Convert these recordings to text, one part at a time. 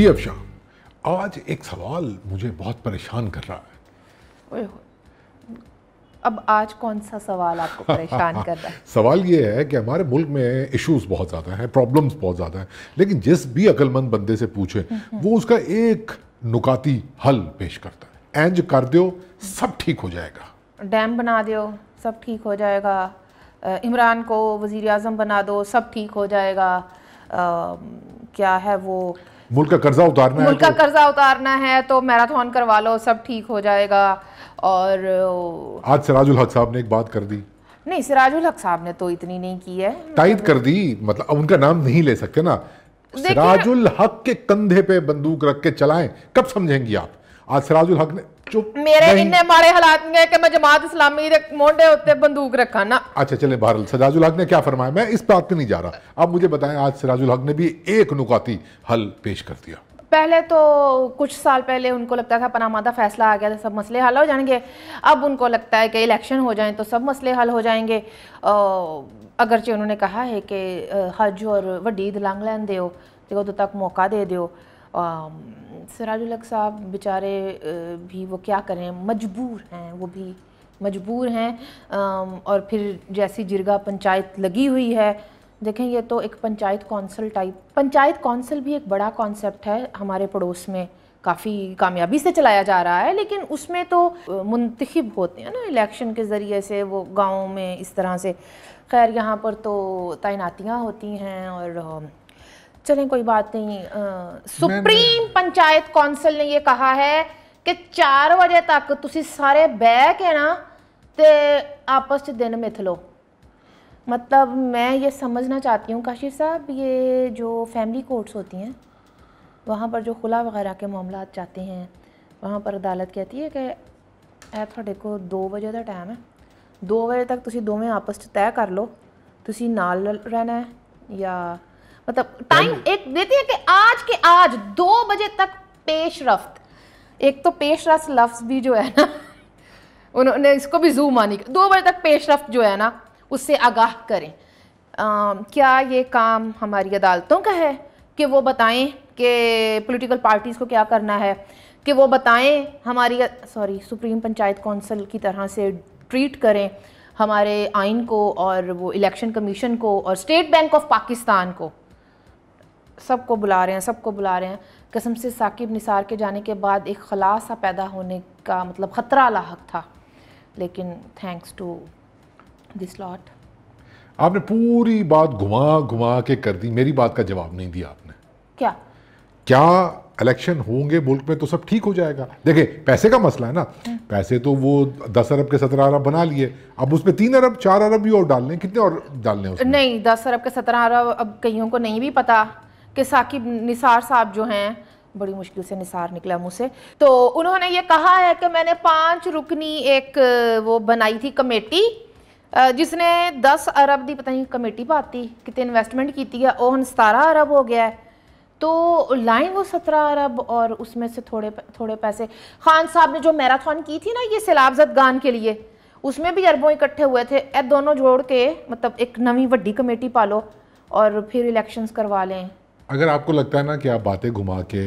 जी अफशान, आज एक सवाल मुझे बहुत परेशान कर रहा है। ओए होए। अब आज कौन सा सवाल आपको परेशान कर रहा है? सवाल ये है कि हमारे मुल्क में इश्यूज बहुत ज़्यादा हैं, प्रॉब्लम्स बहुत ज़्यादा हैं, लेकिन जिस भी अक्लमंद बंदे से पूछे वो उसका एक नुकाती हल पेश करता है। एंज कर दो सब ठीक हो जाएगा, डैम बना दो सब ठीक हो जाएगा, इमरान को वज़ीर आज़म बना दो सब ठीक हो जाएगा, क्या है वो, मुल्क का कर्जा उतारना है, मुल्क का कर्जा उतारना है तो मैराथन करवा लो सब ठीक हो जाएगा। और आज सिराजुल हक साहब ने एक बात कर दी। नहीं, सिराजुल हक साहब ने तो इतनी नहीं की है, तायद कर दी, मतलब अब उनका नाम नहीं ले सकते ना। सिराजुल हक के कंधे पे बंदूक रख के चलाएं, कब समझेंगी आप? आज सिराजुल हक ने चुप मेरे इन्ने माड़े हालात में कि मैं जमात इस्लामी दे मोंडे उत्ते बंदूक रखा ना। अच्छा चले, बहरहाल सिराजुल हक ने क्या फरमाया, मैं इस बात पे नहीं जा रहा। अब मुझे बताएं, आज सिराजुल हक ने भी एक नुकाती हल पेश कर दिया। पहले तो कुछ साल पहले उनको लगता था पनामा दा फैसला आ गया तो सब मसले हल हो जाएंगे, अब उनको लगता है कि इलेक्शन हो जाएं तो सब मसले हल हो जाएंगे। अगरचे उन्होंने कहा है कि हज और वड्डी ईद लंघ लैन दो तो उदों तक मौका दे दो। सिराजुल हक साहब बेचारे भी वो क्या करें, मजबूर हैं, वो भी मजबूर हैं। और फिर जैसी जिरगा पंचायत लगी हुई है, देखें ये तो एक panchayat council type, panchayat council भी एक बड़ा कॉन्सेप्ट है, हमारे पड़ोस में काफ़ी कामयाबी से चलाया जा रहा है, लेकिन उसमें तो मुंतखब होते हैं ना इलेक्शन के ज़रिए से, वो गाँव में इस तरह से। खैर यहाँ पर तो तैनातियाँ होती हैं और चलें कोई बात नहीं। सुप्रीम पंचायत कौंसिल ने ये कहा है कि 4 बजे तक तुसी सारे बह के ना ते आपस च दिन मिथ लो। मतलब मैं ये समझना चाहती हूँ काशिफ साहब, ये जो फैमिली कोर्ट्स होती हैं वहाँ पर जो खुला वगैरह के मामला जाते हैं, वहाँ पर अदालत कहती है कि ए थोड़े को 2 बजे का टाइम है, 2 बजे तक तुसी दोवें आपस च तय कर लो तुसी नाल रहना है, या मतलब टाइम एक देती है कि आज 2 बजे तक पेश रफ्त। एक तो पेश रफ्त लफ्ज़ भी जो है ना उन्होंने इसको भी जू मानी, 2 बजे तक पेश रफ्त जो है ना उससे आगाह करें। क्या ये काम हमारी अदालतों का है कि वो बताएं कि पॉलिटिकल पार्टीज़ को क्या करना है, कि वो बताएं हमारी सुप्रीम पंचायत कौंसिल की तरह से ट्रीट करें हमारे आइन को और वो इलेक्शन कमीशन को और स्टेट बैंक ऑफ पाकिस्तान को? सबको बुला रहे हैं, सबको बुला रहे हैं। कसम से साकिब निसार के जाने के बाद एक खलासा पैदा होने का मतलब ख़तरा लाहक था, लेकिन थैंक्स टू दिस लॉट। आपने पूरी बात घुमा घुमा के कर दी, मेरी बात का जवाब नहीं दिया आपने। क्या इलेक्शन होंगे मुल्क में तो सब ठीक हो जाएगा? देखिए पैसे का मसला है ना, पैसे तो वो 10 अरब के 17 अरब बना लिए, अब उसमें 3 अरब 4 अरब भी और डालने, कितने और डालने उसमें? नहीं, 10 अरब के 17 अरब अब कईयों को नहीं भी पता कि साकिब निसार साहब जो हैं, बड़ी मुश्किल से निसार निकला मुँह से, तो उन्होंने ये कहा है कि मैंने 5 रुकनी एक वो बनाई थी कमेटी जिसने 10 अरब दी पता नहीं कमेटी पाती कितने इन्वेस्टमेंट की थी, ओहन 17 अरब हो गया है, तो लाइन वो 17 अरब और उसमें से थोड़े पैसे खान साहब ने जो मैराथन की थी ना ये सैलाब गान के लिए, उसमें भी अरबों इकट्ठे हुए थे। ए दोनों जोड़ के मतलब एक नवी वड्डी कमेटी पालो और फिर इलेक्शंस करवा लें। अगर आपको लगता है ना कि आप बातें घुमा के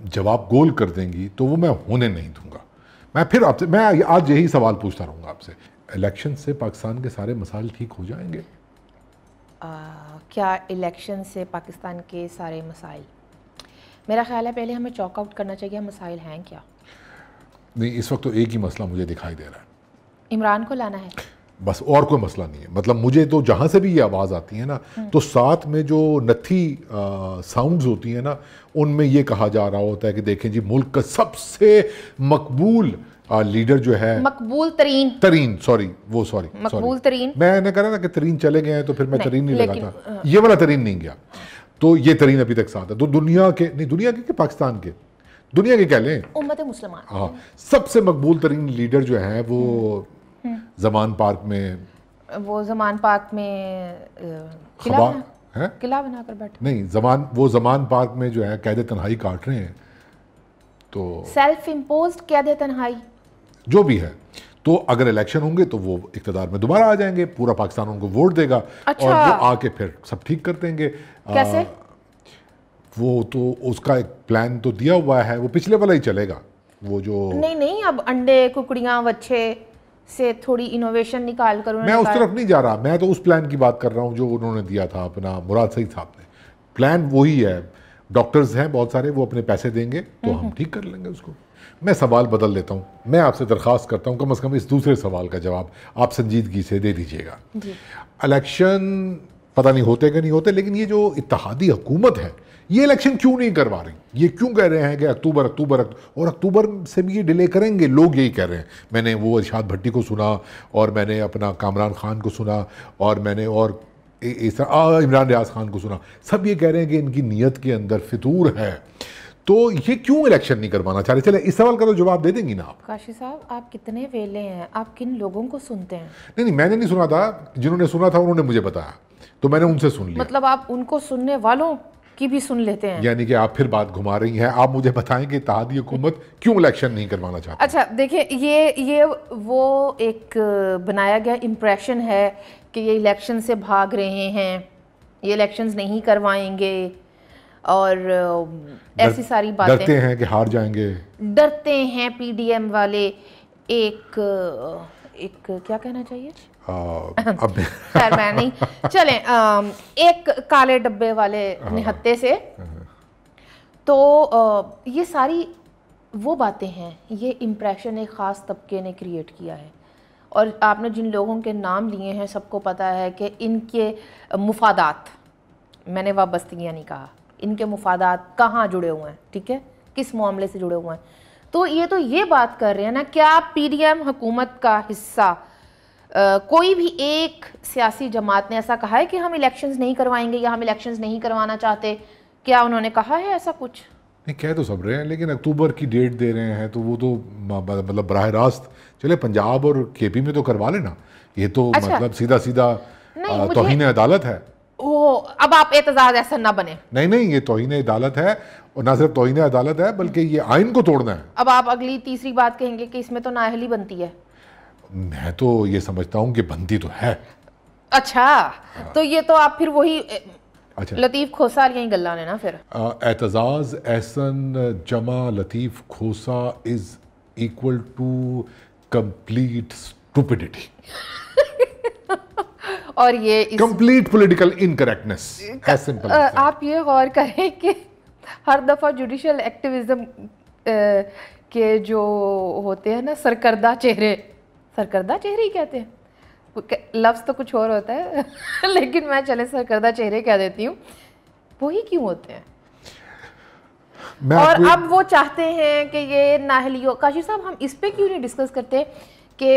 जवाब गोल कर देंगी तो वो मैं होने नहीं दूंगा। मैं फिर आपसे, मैं आज यही सवाल पूछता रहूँगा आपसे, इलेक्शन से पाकिस्तान के सारे मसाइल ठीक हो जाएंगे? क्या इलेक्शन से पाकिस्तान के सारे मसाइल? मेरा ख्याल है पहले हमें चॉक आउट करना चाहिए मसाइल हैं क्या। नहीं, इस वक्त तो एक ही मसला मुझे दिखाई दे रहा है, इमरान को लाना है बस, और कोई मसला नहीं है। मतलब मुझे तो जहाँ से भी ये आवाज़ आती है ना, तो साथ में जो नथी साउंड्स होती हैं ना, उनमें ये कहा जा रहा होता है कि देखें जी मुल्क का सबसे मकबूल लीडर जो है, मकबूल तरीन मैंने कहा ना कि तरीन चले गए हैं तो फिर मैं तरीन नहीं लगाता, ये वाला तरीन नहीं गया, तो ये तरीन अभी तक साथ है। तो दुनिया के पाकिस्तान के, दुनिया के कह लें उम्मत मुसलमान, हाँ, सबसे मकबूल तरीन लीडर जो है वो ज़मान पार्क में किला बनाकर बैठे। नहीं, ज़मान पार्क में जो है कैद तन्हाई काट रहे हैं, तो सेल्फ इम्पोज्ड कैद तन्हाई जो भी है। तो अगर इलेक्शन होंगे तो वो इक़्तिदार में दोबारा आ जाएंगे, पूरा पाकिस्तान उनको वोट देगा। अच्छा। और वो आके फिर सब ठीक कर देंगे। कैसे? वो तो उसका एक प्लान तो दिया हुआ है, वो पिछले वाला ही चलेगा। वो जो नहीं, अब अंडे, कुकड़ियाँ, बच्चे से थोड़ी इनोवेशन निकाल कर मैं उस तरफ नहीं जा रहा, मैं तो उस प्लान की बात कर रहा हूँ जो उन्होंने दिया था अपना मुराद सईद साहब ने। प्लान वही है, डॉक्टर्स हैं बहुत सारे, वो अपने पैसे देंगे तो हम ठीक कर लेंगे उसको। मैं सवाल बदल लेता हूँ, मैं आपसे दरख्वास्त करता हूँ कम से कम इस दूसरे सवाल का जवाब आप संजीदगी से दे दीजिएगा। इलेक्शन पता नहीं होते कि नहीं होते, लेकिन ये जो इत्तेहादी हुकूमत है ये इलेक्शन क्यों नहीं करवा रही? ये क्यों कह रहे हैं कि अक्टूबर अक्टूबर और अक्टूबर से भी ये डिले करेंगे? लोग यही कह रहे हैं। मैंने वो इरशाद भट्टी को सुना, और मैंने अपना कामरान खान को सुना, और मैंने और इमरान रियाज खान को सुना। सब ये कह रहे हैं कि इनकी नीयत के अंदर फितूर है, तो ये क्यों इलेक्शन नहीं करवाना चाह रहे? चले इस सवाल का तो जवाब दे देंगी ना आप। काशी साहब, आप कितने वेले हैं, आप किन लोगों को सुनते हैं? नहीं, मैंने नहीं सुना था, जिन्होंने सुना था उन्होंने मुझे बताया, तो मैंने उनसे सुन लिया। मतलब आप उनको सुनने वालों की भी सुन लेते हैं? यानी कि आप फिर बात घुमा रही हैं। आप मुझे बताएं कि इत्तेहादी हुकूमत क्यों इलेक्शन नहीं करवाना चाहती? अच्छा देखिए, ये वो एक बनाया गया इम्प्रेशन है कि ये इलेक्शन से भाग रहे हैं, ये इलेक्शंस नहीं करवाएंगे, और ऐसी सारी बातें। डरते हैं कि हार जाएंगे, डरते हैं पीडीएम वाले। एक क्या कहना चाहिए, अब खैर मैं नहीं, चलें, एक काले डब्बे वाले निहत्ते से। तो ये सारी वो बातें हैं, ये इम्प्रेशन एक ख़ास तबके ने क्रिएट किया है। और आपने जिन लोगों के नाम लिए हैं सबको पता है कि इनके मुफादात, मैंने वाबस्तगियाँ नहीं कहा, इनके मुफादात कहाँ जुड़े हुए हैं, ठीक है, किस मामले से जुड़े हुए हैं। तो ये बात कर रहे हैं ना, क्या पीडीएम हुकूमत का हिस्सा कोई भी एक सियासी जमात ने ऐसा कहा है कि हम इलेक्शंस नहीं करवाएंगे या हम इलेक्शंस नहीं करवाना चाहते? क्या उन्होंने कहा है ऐसा कुछ? नहीं, कह तो सब रहे हैं, लेकिन अक्टूबर की डेट दे रहे हैं, तो वो तो मतलब बराह रास्त चले पंजाब और केपी में तो करवा लेना। ये तो अच्छा, मतलब सीधा सीधा तौहीन अदालत है। ओ, अब आप एतजाज ऐसा ना बने। नहीं, ये तौहीन अदालत है, और ना सिर्फ तौहीन अदालत है बल्कि ये आइन को तोड़ना है। अब आप अगली तीसरी बात कहेंगे कि इसमें तो नाअहली बनती है। मैं तो ये समझता हूँ कि बनती तो है। अच्छा, तो ये तो आप फिर वही लतीफ़ खोसा यही गल्ला ने ना फिर। एतजाज एहसन जमा Latif Khosa is equal to complete stupidity और ये कंप्लीट पॉलिटिकल इनकरेक्टनेस। आप ये गौर करें कि हर दफ़ा जुडिशल एक्टिविज्म के जो होते हैं ना सरकर्दा चेहरे ही कहते हैं, लफ्ज़ तो कुछ और होता है लेकिन मैं चले सरकर्दा चेहरे कह देती हूँ, वही क्यों होते हैं? और अब वो चाहते हैं कि ये नाअहलियों, काशी साहब हम इस पे क्यों नहीं डिस्कस करते कि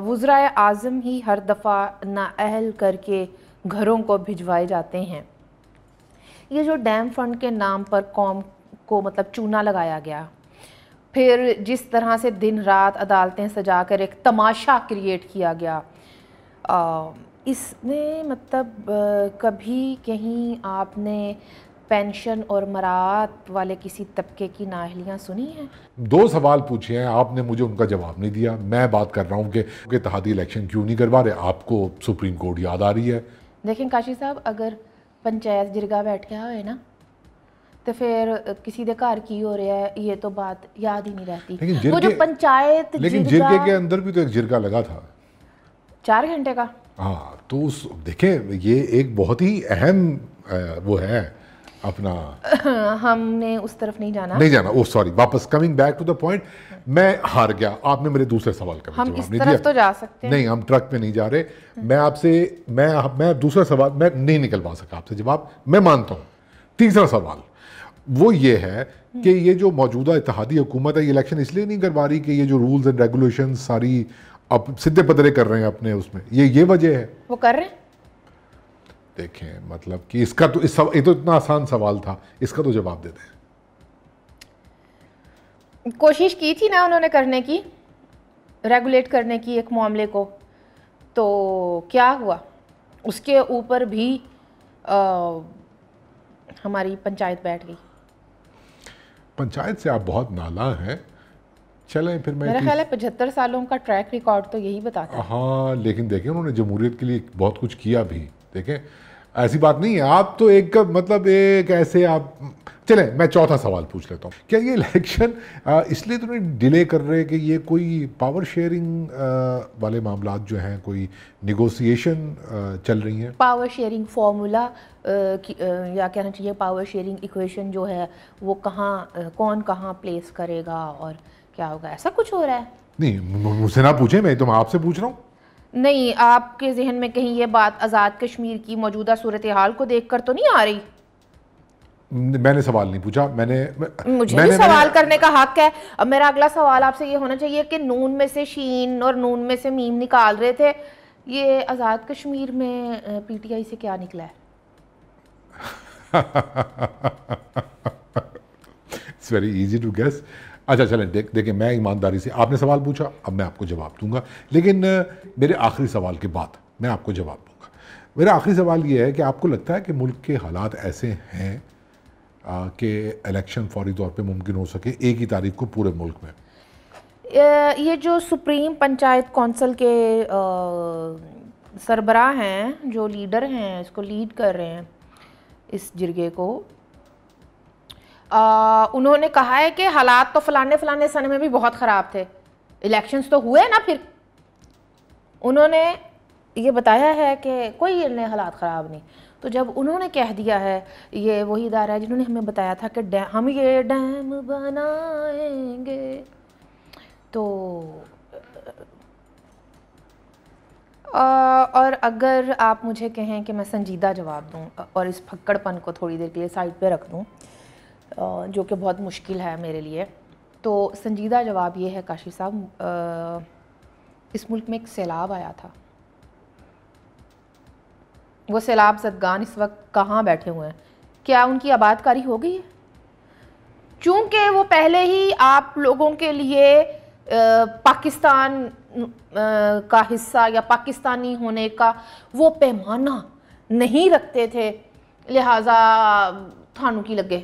वज़राए आज़म ही हर दफ़ा नाअहल करके घरों को भिजवाए जाते हैं। ये जो डैम फंड के नाम पर कौम को मतलब चूना लगाया गया, फिर जिस तरह से दिन रात अदालतें सजाकर एक तमाशा क्रिएट किया गया, इसमें मतलब कभी कहीं आपने पेंशन और मरात वाले किसी तबके की नाअहलियाँ सुनी हैं? 2 सवाल पूछे हैं आपने, मुझे उनका जवाब नहीं दिया। मैं बात कर रहा हूँ कि इत्तेहादी इलेक्शन क्यों नहीं करवा रहे, आपको सुप्रीम कोर्ट याद आ रही है। देखें काशी साहब, अगर पंचायत जिरगा बैठ गया है ना, तो फिर किसी दे घर की हो रहा है ये तो बात याद ही नहीं रहती। वो जो पंचायत, लेकिन जिरगे के अंदर भी तो एक जिरगा लगा था 4 घंटे का। हाँ, तो उस देखें ये एक बहुत ही अहम वो है अपना हमने उस तरफ नहीं जाना। ओह सॉरी, वापस coming back to the point, मैं हार गया। आपने मेरे दूसरे सवाल का हम इस तरफ तो जा सकते हैं। नहीं, हम ट्रक पे नहीं जा रहे। मैं आपसे मैं दूसरा सवाल मैं नहीं निकलवा सका आपसे जवाब, मैं मानता हूँ। तीसरा सवाल वो ये है कि ये जो मौजूदा इत्तेहादी हुकूमत है, ये इलेक्शन इसलिए नहीं करवा रही कि ये जो रूल्स एंड रेगुलेशन सारी अब सीधे पदरे कर रहे हैं अपने उसमें, ये वजह है। वो कर रहे हैं। देखें मतलब कि इसका तो ये तो इतना आसान सवाल था, इसका तो जवाब दे दें। कोशिश की थी ना उन्होंने करने की, रेगुलेट करने की एक मामले को, तो क्या हुआ? उसके ऊपर भी हमारी पंचायत बैठ गई। पंचायत से आप बहुत नाला हैं। चलें फिर मेरा ख्याल है 75 सालों का ट्रैक रिकॉर्ड तो यही बताता है। हाँ, लेकिन देखें उन्होंने जमहूरियत के लिए बहुत कुछ किया भी। देखें ऐसी बात नहीं है, आप तो एक मतलब एक ऐसे आप चले। मैं चौथा सवाल पूछ लेता हूँ, क्या ये इलेक्शन इसलिए तो नहीं डिले कर रहे कि ये कोई पावर शेयरिंग वाले मामलात जो हैं, कोई निगोसिएशन चल रही हैं? पावर शेयरिंग फार्मूला या कहना चाहिए पावर शेयरिंग इक्वेशन जो है वो कहाँ कौन कहाँ प्लेस करेगा और क्या होगा, ऐसा कुछ हो रहा है? नहीं, मुझसे ना पूछे, मैं तो मैं आपसे पूछ रहा हूँ। नहीं, आपके जहन में कहीं ये बात आज़ाद कश्मीर की मौजूदा सूरत हाल को देखकर तो नहीं आ रही? मैंने सवाल नहीं पूछा, मुझे भी सवाल करने का हक है। अब मेरा अगला सवाल आपसे ये होना चाहिए कि नून में से शीन और नून में से मीम निकाल रहे थे, ये आज़ाद कश्मीर में पीटीआई से क्या निकला है? It's very easy to guess. अच्छा चलें, देखिए मैं ईमानदारी से, आपने सवाल पूछा, अब मैं आपको जवाब दूंगा, लेकिन मेरे आखिरी सवाल के बाद मैं आपको जवाब दूंगा। मेरा आखिरी सवाल ये है कि आपको लगता है कि मुल्क के हालात ऐसे हैं कि इलेक्शन फौरी तौर पे मुमकिन हो सके 1 ही तारीख को पूरे मुल्क में? ये जो सुप्रीम पंचायत कौंसिल के सरबराह हैं, जो लीडर हैं, इसको लीड कर रहे हैं इस जिरगे को, उन्होंने कहा है कि हालात तो फलाने सन में भी बहुत ख़राब थे, इलेक्शंस तो हुए ना। फिर उन्होंने ये बताया है कि कोई नए हालात ख़राब नहीं। तो जब उन्होंने कह दिया है, ये वही इदारा है जिन्होंने हमें बताया था कि हम ये डैम बनाएंगे, तो और अगर आप मुझे कहें कि मैं संजीदा जवाब दूं और इस फक्कड़पन को थोड़ी देर के लिए साइड पे रख दूं, जो कि बहुत मुश्किल है मेरे लिए, तो संजीदा जवाब ये है काशी साहब, इस मुल्क में एक सैलाब आया था। वो सैलाब ज़दगान इस वक्त कहाँ बैठे हुए हैं? क्या उनकी आबादकारी हो गई है? चूँकि वो पहले ही आप लोगों के लिए पाकिस्तान का हिस्सा या पाकिस्तानी होने का वो पैमाना नहीं रखते थे, लिहाजा थानू की लगे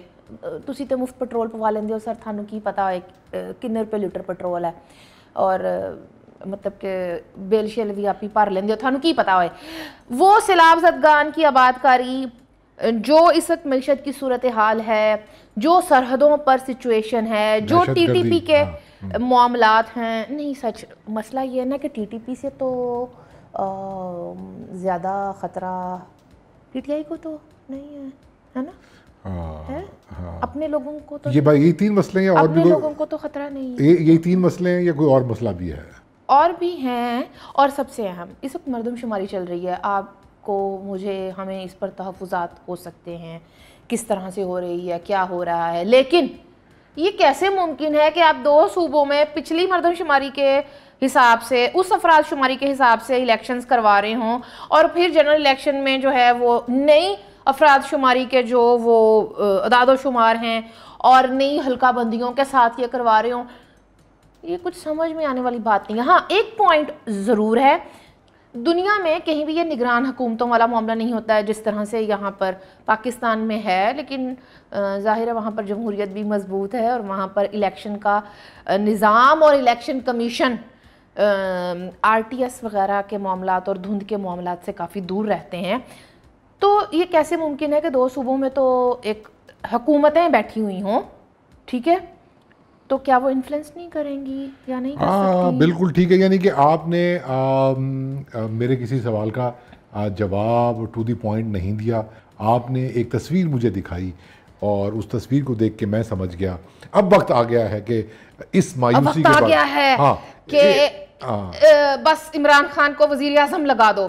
तुसी तो मुफ्त पेट्रोल पवा लेंदे हो सर, थानू की पता है किन्ने रुपए लीटर पेट्रोल है, और मतलब कि बेल शेल भी आप ही भर लेंदे हो, थानू की पता है। वो सैलाब ज़दगान की आबादकारी, जो इस वक्त मईशत की सूरत हाल है, जो सरहदों पर सिचुएशन है, जो टीटीपी के मामलात हैं, नहीं सच मसला ये है ना कि टीटीपी से तो ज़्यादा ख़तरा पीटीआई को तो नहीं है, है ना? है? अपने लोगों को तो ये 3 मसले हैं, और अपने लोगों को तो ख़तरा नहीं है। ये 3 मसले हैं या कोई और मसला भी है? और भी हैं, और सबसे अहम इस वक्त मरदमशुमारी चल रही है। आपको मुझे हमें इस पर तहफ़्फ़ुज़ात हो सकते हैं, किस तरह से हो रही है, क्या हो रहा है, लेकिन ये कैसे मुमकिन है कि आप 2 सूबों में पिछली मरदमशुमारी के हिसाब से, उस अफराद शुमारी के हिसाब से इलेक्शंस करवा रहे हों, और फिर जनरल इलेक्शन में जो है वो नई अफराद शुमारी के जो वो अदादो शुमार हैं और नई हल्का बंदियों के साथ ये करवा रहे हों? ये कुछ समझ में आने वाली बात नहीं है। हाँ, एक पॉइंट ज़रूर है, दुनिया में कहीं भी ये निगरान हुकूमतों वाला मामला नहीं होता है जिस तरह से यहाँ पर पाकिस्तान में है, लेकिन ज़ाहिर है वहाँ पर जमहूरियत भी मजबूत है और वहाँ पर इलेक्शन का निज़ाम और इलेक्शन कमीशन RTS वगैरह के मामलात और धुंध के मामलात से काफ़ी दूर रहते हैं। तो ये कैसे मुमकिन है कि 2 सूबों में तो एक हुकूमतें बैठी हुई हों, ठीक है, तो क्या वो इन्फ्लुएंस नहीं करेंगी या नहीं कर सकती? बिल्कुल ठीक है, यानी कि आपने मेरे किसी सवाल का जवाब टू द पॉइंट नहीं दिया। आपने एक तस्वीर मुझे दिखाई और उस तस्वीर को देख के मैं समझ गया अब वक्त आ गया है कि इस मायूसी के बाद आ गया है कि बस इमरान खान को वजीर आज़म लगा दो।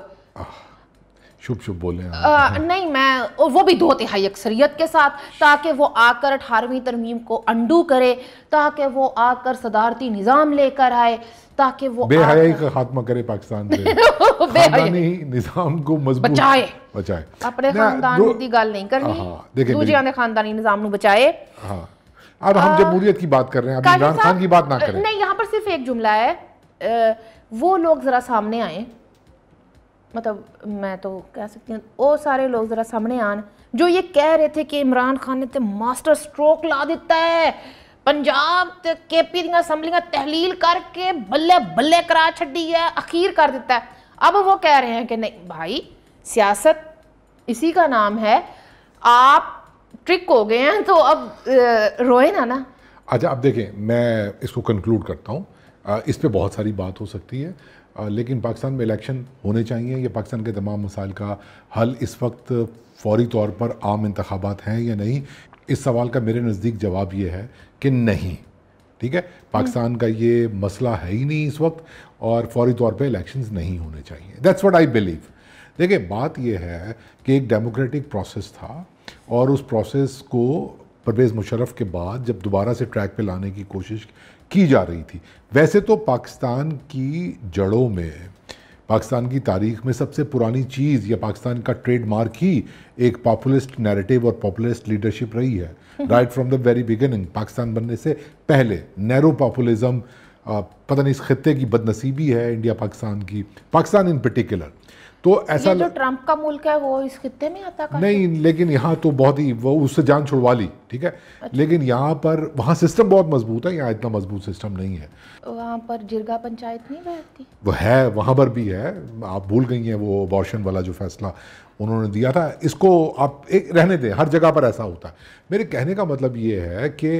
शुभ शुभ बोले नहीं, मैं वो भी 2/3 अक्सरियत के साथ, ताकि वो आकर 18वीं तरमीम को अंडू करे, ताकि वो आकर सदारती निज़ाम लेकर आए, ताकि वो बेहयाई का खात्मा करे पाकिस्तान से, खानदानी निज़ाम को मजबूत बचाए। अपने खानदान की गल नहीं करनी, दूसरे ने खानदानी निज़ाम को बचाए। अब हम जमहूरियत की बात कर रहे हैं, अब इमरान खान की बात ना करें। नहीं, यहाँ पर सिर्फ एक जुमला है, वो लोग ज़रा सामने आए, मतलब मैं तो कह सकती हूँ वो सारे लोग ज़रा सामने आन जो ये कह रहे थे कि इमरान खान ने तो मास्टर स्ट्रोक ला दिता है, पंजाब ते KP दी असैंबलियां तहलील करके बल्ले बल्ले करा छड़ी है, अखीर कर दिता है। अब वो कह रहे हैं कि नहीं भाई, सियासत इसी का नाम है, आप ट्रिक हो गए हैं तो अब रोए ना। अच्छा, अब देखें, मैं इसको कंक्लूड करता हूँ। इस पे बहुत सारी बात हो सकती है, लेकिन पाकिस्तान में इलेक्शन होने चाहिए। ये पाकिस्तान के तमाम मसाइल का हल इस वक्त फौरी तौर पर आम इंतखाबात हैं या नहीं, इस सवाल का मेरे नज़दीक जवाब ये है कि नहीं। ठीक है, पाकिस्तान का ये मसला है ही नहीं इस वक्त, और फौरी तौर पे इलेक्शंस नहीं होने चाहिए। That's what I believe. देखिए, बात ये है कि एक डेमोक्रेटिक प्रोसेस था, और उस प्रोसेस को परवेज़ मुशर्रफ के बाद जब दोबारा से ट्रैक पे लाने की कोशिश की जा रही थी, वैसे तो पाकिस्तान की जड़ों में, पाकिस्तान की तारीख में सबसे पुरानी चीज़ या पाकिस्तान का ट्रेडमार्क ही एक पॉपुलिस्ट नैरेटिव और पॉपुलिस्ट लीडरशिप रही है। Right from the very beginning, Pakistan बनने से पहले नैरो पॉपुलिज्म, पता नहीं इस खित्ते की बदनसीबी है इंडिया पाकिस्तान की, पाकिस्तान इन पर्टिकुलर। तो ऐसा, ये जो ट्रंप का मुल्क है वो इस खित्ते में आता है? नहीं, लेकिन यहाँ तो बहुत ही वो उससे जान छुड़वा ली, ठीक है। अच्छा। लेकिन यहाँ पर, वहाँ सिस्टम बहुत मजबूत है, यहाँ इतना मजबूत सिस्टम नहीं है। वहाँ पर जिरगा पंचायत नहीं बैठती? वो है, वहाँ पर भी है। आप भूल गई हैं वो अबॉर्शन वाला जो फैसला उन्होंने दिया था, इसको आप एक रहने दें, हर जगह पर ऐसा होता है। मेरे कहने का मतलब ये है कि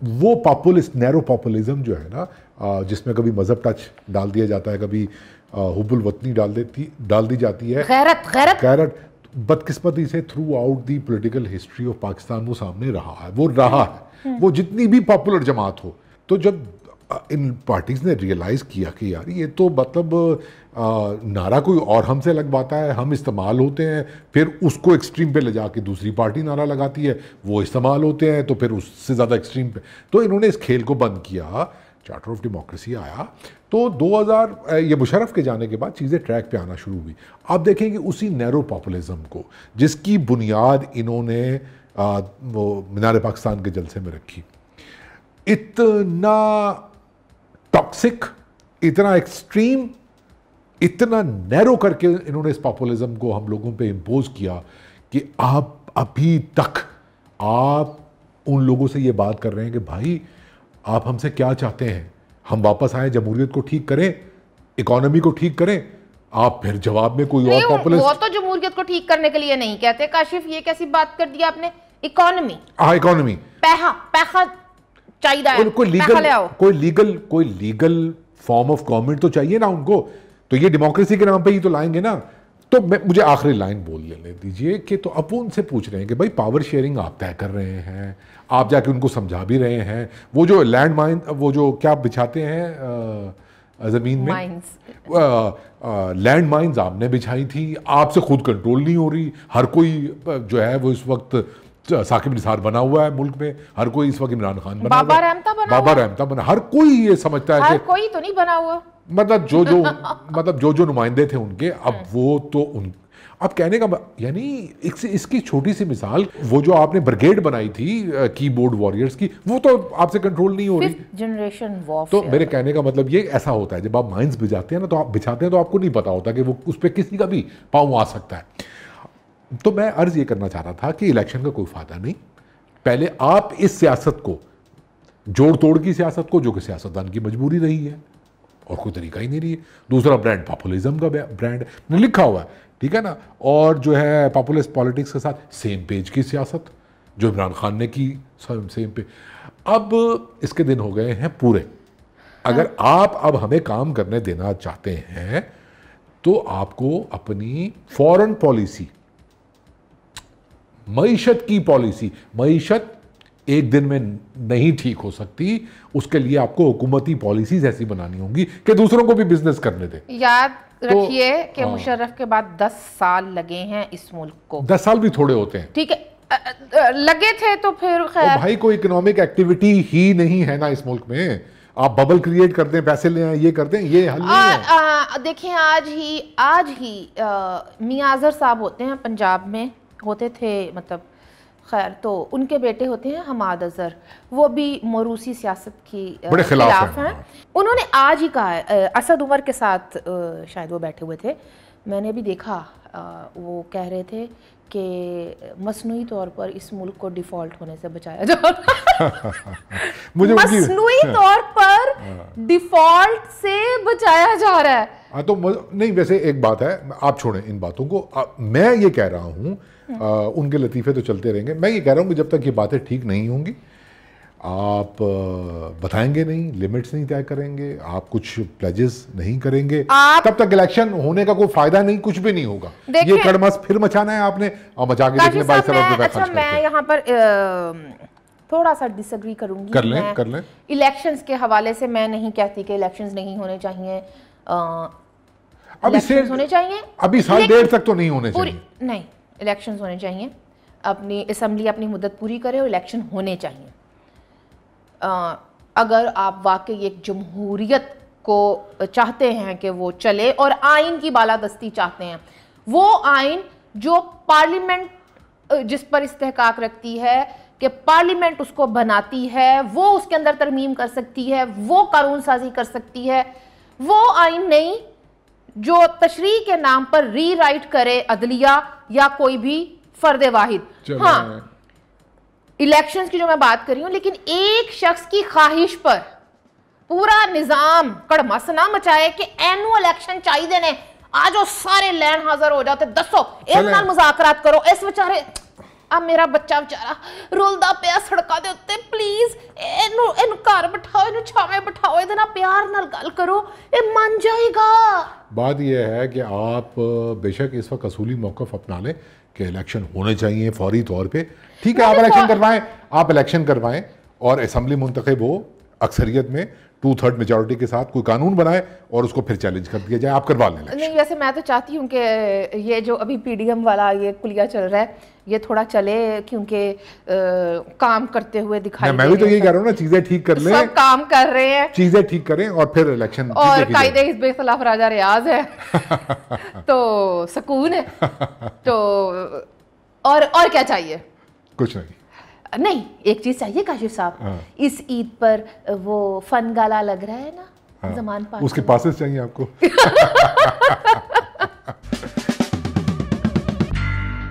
वो पॉपुलिस्ट, नैरो पॉपुलिज्म जो है ना, जिसमें कभी मजहब टच डाल दिया जाता है, कभी हुब्बुल वतनी डाल दी जाती है, गैरत, बदकिस्मती से through out the political history of Pakistan वो सामने रहा है, वो रहा है। वो जितनी भी पॉपुलर जमात हो, तो जब इन पार्टीज ने रियलाइज़ किया कि यार ये तो मतलब नारा कोई और हमसे लगवाता है, हम इस्तेमाल होते हैं, फिर उसको एक्सट्रीम पे ले जाके दूसरी पार्टी नारा लगाती है, वो इस्तेमाल होते हैं, तो फिर उससे ज़्यादा एक्सट्रीम पे, तो इन्होंने इस खेल को बंद किया। चार्टर ऑफ डेमोक्रेसी आया, तो 2000 ये मुशर्रफ के जाने के बाद चीज़ें ट्रैक पे आना शुरू हुई। आप देखेंगे उसी नैरो पॉपुलिज्म को, जिसकी बुनियाद इन्होंने वो मीनार पाकिस्तान के जलसे में रखी, इतना टॉक्सिक, इतना एक्सट्रीम, इतना नैरो करके इन्होंने इस पॉपुलिज्म को हम लोगों पे इम्पोज किया कि आप अभी तक आप उन लोगों से ये बात कर रहे हैं कि भाई आप हमसे क्या चाहते हैं, हम वापस आए, जमहूरियत को ठीक करें, इकोनॉमी को ठीक करें, आप फिर जवाब में कोई और पॉपुलिस्ट। वो तो जमहूरियत को ठीक करने के लिए नहीं कहते काशिफ, ये कैसी बात कर दी आपने? इकोनॉमी, हाँ इकोनॉमी, पैसा चाहिए, कोई लीगल फॉर्म ऑफ गवर्नमेंट तो चाहिए ना उनको, तो ये डेमोक्रेसी के नाम पे ही तो लाएंगे ना। तो मुझे आखिरी लाइन बोल लेने दीजिए कि तो अब उनसे पूछ रहे हैं कि भाई पावर शेयरिंग आप तय कर रहे हैं, आप जाके उनको समझा भी रहे हैं, वो जो लैंड माइन, वो जो क्या बिछाते हैं ज़मीन में, लैंड माइन्स आपने बिछाई थी, आपसे खुद कंट्रोल नहीं हो रही। हर कोई जो है वो इस वक्त साकिब निसार बना हुआ है मुल्क में, हर कोई इस वक्त इमरान खान बना, बाबा रहमता बना, हर कोई ये समझता है कि कोई तो नहीं बना हुआ, मतलब जो नुमाइंदे थे उनके, अब वो तो उन, अब कहने का यानी इसकी छोटी सी मिसाल, वो जो आपने ब्रिगेड बनाई थी कीबोर्ड वॉरियर्स की, वो तो आपसे कंट्रोल नहीं हो रही, जनरेशन तो मेरे कहने का मतलब ये ऐसा होता है, जब आप माइंस बिछाते हैं ना, तो आप बिछाते हैं तो आपको नहीं पता होता कि वो उस पर किसी का भी पाँव आ सकता है। तो मैं अर्ज ये करना चाह रहा था कि इलेक्शन का कोई फायदा नहीं, पहले आप इस सियासत को, जोड़ तोड़ की सियासत को, जो कि सियासतदान की मजबूरी रही है और कोई तरीका ही नहीं रही है, दूसरा ब्रांड पॉपुलिज्म का ब्रांड लिखा हुआ है, ठीक है ना, और जो है पॉपुलिस्ट पॉलिटिक्स के साथ सेम पेज की सियासत जो इमरान खान ने की, सेम पे। अब इसके दिन हो गए हैं पूरे, अगर आप अब हमें काम करने देना चाहते हैं तो आपको अपनी फॉरेन पॉलिसी, मईशत की पॉलिसी, मईशत एक दिन में नहीं ठीक हो सकती, उसके लिए आपको हुकूमती पॉलिसीज ऐसी बनानी होंगी कि दूसरों को भी बिजनेस करने दे। याद रखिए कि मुशर्रफ के बाद 10 साल लगे हैं इस मुल्क को। 10 साल भी थोड़े होते हैं, ठीक है, लगे थे तो फिर खैर, भाई कोई इकोनॉमिक एक्टिविटी ही नहीं है ना इस मुल्क में, आप बबल क्रिएट करते हैं, पैसे ले आए, ये करते हैं, ये हल नहीं है। देखिए आज ही मियां अजहर साहब होते हैं, पंजाब में होते थे, मतलब खैर, तो उनके बेटे होते हैं हमाद अजहर, वो भी मोरूसी सियासत की खिलाफ हैं। उन्होंने आज ही कहा, असद उमर के साथ शायद वो बैठे हुए थे, मैंने भी देखा, वो कह रहे थे कि मसनूई तौर पर इस मुल्क को डिफ़ॉल्ट होने से बचाया जा रहा है। मसनूई तौर पर डिफ़ॉल्ट से बचाया जा रहा है। तो नहीं, वैसे एक बात है, आप छोड़ें इन बातों को। मैं ये कह रहा हूँ, उनके लतीफ़े तो चलते रहेंगे, मैं ये कह रहा हूँ कि जब तक ये बातें ठीक नहीं होंगी, आप बताएंगे नहीं, लिमिट्स नहीं तय करेंगे, आप कुछ प्लेजेस नहीं करेंगे, तब तक इलेक्शन होने का कोई फायदा नहीं, कुछ भी नहीं होगा। ये कड़मस फिर मचाना है आपने, और मचा के देखने 22 अरब रुपए खर्च करके। मैं यहाँ पर थोड़ा सा डिसएग्री करूंगी। कर लें। इलेक्शंस के हवाले से मैं नहीं कहती कि इलेक्शंस नहीं होने चाहिए, इलेक्शंस होने चाहिए, अभी साल डेढ़ तक तो नहीं होने चाहिए। नहीं, इलेक्शंस होने चाहिए, अपनी असेंबली अपनी मुद्दत पूरी करे और इलेक्शन होने चाहिए। अगर आप वाकई एक जमहूरियत को चाहते हैं कि वो चले और आइन की बालादस्ती चाहते हैं, वो आइन जो पार्लियामेंट जिस पर इस्तेहकाक रखती है कि पार्लियामेंट उसको बनाती है, वो उसके अंदर तरमीम कर सकती है, वो कानून साजी कर सकती है, वो आइन नहीं जो तशरीह के नाम पर रीराइट करे अदलिया या कोई भी फर्द वाहिद। हाँ, इलेक्शंस की जो मैं बात कर रही हूं, लेकिन एक शख्स की ख्वाहिश पर पूरा निजाम कड़मस ना मचाए कि एनुअल इलेक्शन चाहिए ने, आज वो सारे लैंड हाजिर हो जाते, दसो एक नाल मुज़ाकरात करो, इस बेचारे अब मेरा बच्चा बेचारा रुलदा पिया सड़का दे उत्ते, प्लीज एनु घर बिठाओ, एनु छावे बिठाओ, इहदे नाल प्यार नाल गल करो, ये मान जाएगा। बात यह है कि आप बेशक इस वक्त असूली मौक़िफ़ अपना लें कि इलेक्शन होने चाहिए फौरी तौर पे, ठीक है, आप इलेक्शन करवाएं और असेंबली मुंतखब हो अक्सरियत में 2/3 मेजॉरिटी के साथ, कोई कानून बनाए और उसको फिर चैलेंज कर दिया जाए, आप करवा लें। नहीं, वैसे मैं तो चाहती हूँ कि ये जो अभी पीडीएम वाला ये कुलिया चल रहा है, ये थोड़ा चले, क्योंकि काम करते हुए दिखाई मैं भी तो यही कह रहा हूँ ना, चीजें ठीक कर लें, सब काम कर रहे हैं, चीजें ठीक करें और फिर इलेक्शन। और कायदे हिज़्ब इख्तिलाफ राजा रियाज है तो सुकून है, तो और क्या चाहिए? कुछ नहीं, एक चीज चाहिए काशिफ साहब, इस ईद पर वो फन गाला लग रहा है ना, जमान पास उसके पासेस चाहिए आपको